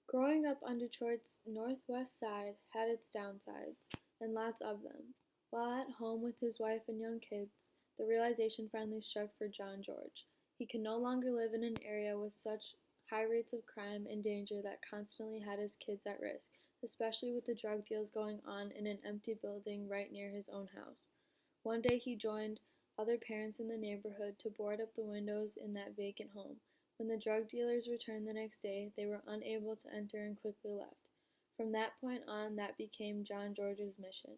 Growing up on Detroit's northwest side had its downsides, and lots of them. While at home with his wife and young kids, the realization finally struck for John George. He could no longer live in an area with such high rates of crime and danger that constantly had his kids at risk, especially with the drug deals going on in an empty building right near his own house. One day he joined other parents in the neighborhood to board up the windows in that vacant home. When the drug dealers returned the next day, they were unable to enter and quickly left. From that point on, that became John George's mission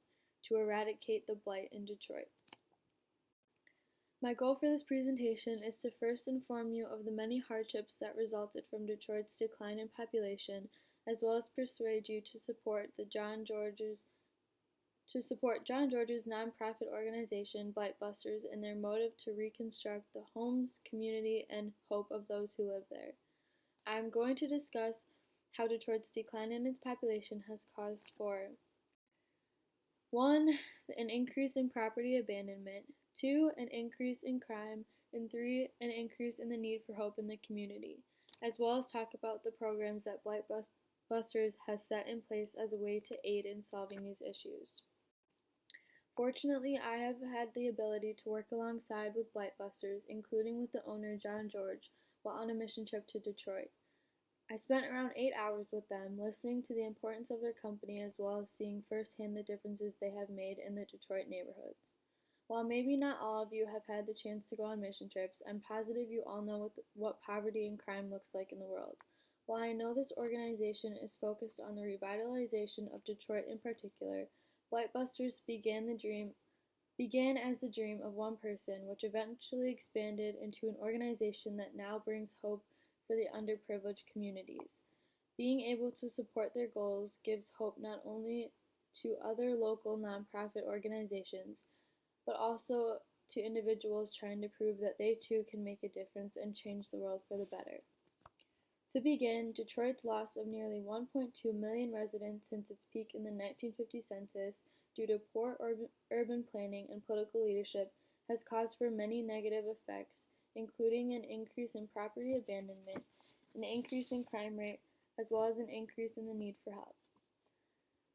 to eradicate the blight in Detroit. My goal for this presentation is to first inform you of the many hardships that resulted from Detroit's decline in population, as well as persuade you to support John George's nonprofit organization, Blight Busters, in their motive to reconstruct the homes, community, and hope of those who live there. I am going to discuss how Detroit's decline in its population has caused for 1. An increase in property abandonment, 2. An increase in crime, and 3. An increase in the need for hope in the community, as well as talk about the programs that Blight Busters has set in place as a way to aid in solving these issues. Fortunately, I have had the ability to work alongside with Blight Busters, including with the owner John George, while on a mission trip to Detroit. I spent around 8 hours with them, listening to the importance of their company as well as seeing firsthand the differences they have made in the Detroit neighborhoods. While maybe not all of you have had the chance to go on mission trips, I'm positive you all know what poverty and crime looks like in the world. While I know this organization is focused on the revitalization of Detroit in particular, Blightbusters began as the dream of one person, which eventually expanded into an organization that now brings hope for the underprivileged communities. Being able to support their goals gives hope not only to other local nonprofit organizations, but also to individuals trying to prove that they too can make a difference and change the world for the better. To begin, Detroit's loss of nearly 1.2 million residents since its peak in the 1950 census due to poor urban planning and political leadership has caused for many negative effects, including an increase in property abandonment, an increase in crime rate, as well as an increase in the need for help.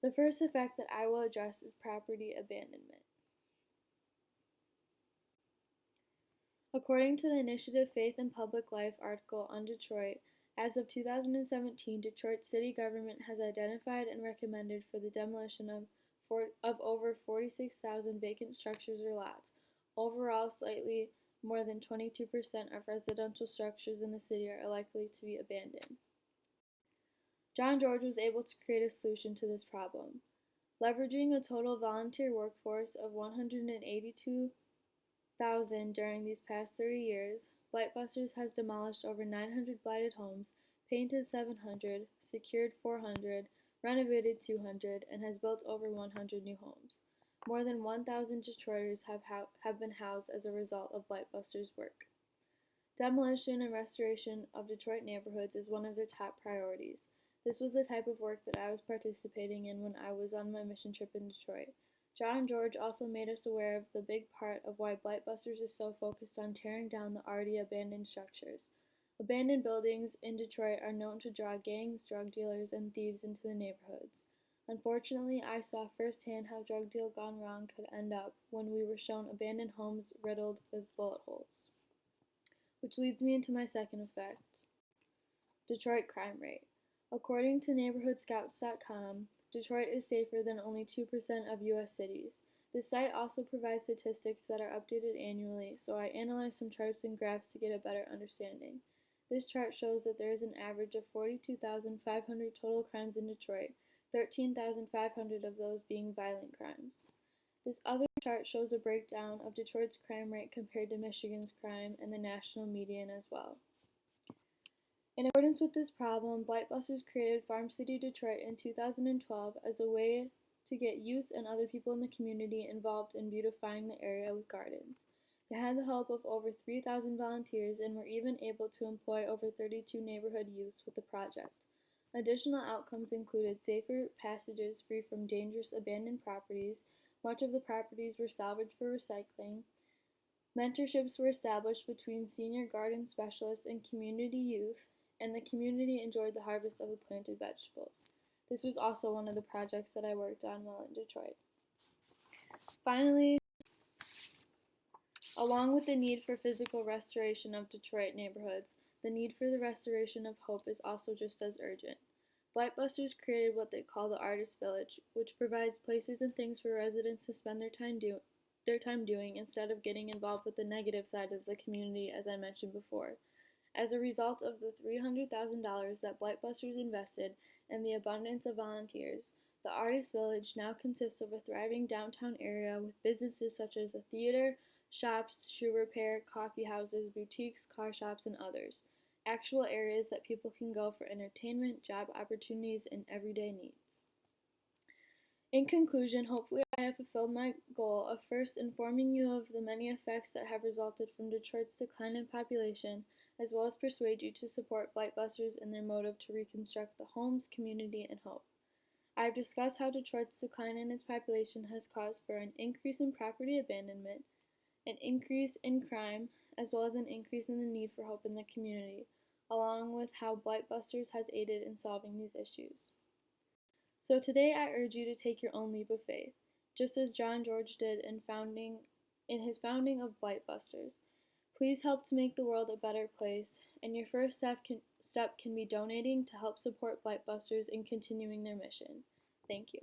The first effect that I will address is property abandonment. According to the Initiative Faith and Public Life article on Detroit, as of 2017, Detroit city government has identified and recommended for the demolition of over 46,000 vacant structures or lots. Overall, slightly more than 22% of residential structures in the city are likely to be abandoned. John George was able to create a solution to this problem. Leveraging a total volunteer workforce of 182,000 during these past 30 years, Blightbusters has demolished over 900 blighted homes, painted 700, secured 400, renovated 200, and has built over 100 new homes. More than 1,000 Detroiters have been housed as a result of Blightbusters' work. Demolition and restoration of Detroit neighborhoods is one of their top priorities. This was the type of work that I was participating in when I was on my mission trip in Detroit. John George also made us aware of the big part of why Blightbusters is so focused on tearing down the already abandoned structures. Abandoned buildings in Detroit are known to draw gangs, drug dealers, and thieves into the neighborhoods. Unfortunately, I saw firsthand how drug deal gone wrong could end up when we were shown abandoned homes riddled with bullet holes. Which leads me into my second effect, Detroit crime rate. According to NeighborhoodScouts.com, Detroit is safer than only 2% of U.S. cities. This site also provides statistics that are updated annually, so I analyzed some charts and graphs to get a better understanding. This chart shows that there is an average of 42,500 total crimes in Detroit, 13,500 of those being violent crimes. This other chart shows a breakdown of Detroit's crime rate compared to Michigan's crime and the national median as well. In accordance with this problem, Blightbusters created Farm City Detroit in 2012 as a way to get youth and other people in the community involved in beautifying the area with gardens. They had the help of over 3,000 volunteers and were even able to employ over 32 neighborhood youths with the project. Additional outcomes included safer passages free from dangerous abandoned properties. Much of the properties were salvaged for recycling. Mentorships were established between senior garden specialists and community youth, and the community enjoyed the harvest of the planted vegetables. This was also one of the projects that I worked on while in Detroit. Finally, along with the need for physical restoration of Detroit neighborhoods, the need for the restoration of hope is also just as urgent. Blightbusters created what they call the Artist Village, which provides places and things for residents to spend their time doing instead of getting involved with the negative side of the community, as I mentioned before. As a result of the $300,000 that Blightbusters invested and the abundance of volunteers, the Artist Village now consists of a thriving downtown area with businesses such as a theater, shops, shoe repair, coffee houses, boutiques, car shops, and others. Actual areas that people can go for entertainment, job opportunities, and everyday needs. In conclusion, hopefully I have fulfilled my goal of first informing you of the many effects that have resulted from Detroit's decline in population, as well as persuade you to support Blightbusters in their motive to reconstruct the homes, community, and hope. I have discussed how Detroit's decline in its population has caused for an increase in property abandonment, an increase in crime, as well as an increase in the need for hope in the community, along with how Blightbusters has aided in solving these issues. So today I urge you to take your own leap of faith, just as John George did in his founding of Blightbusters. Please help to make the world a better place, and your first step can be donating to help support Blightbusters in continuing their mission. Thank you.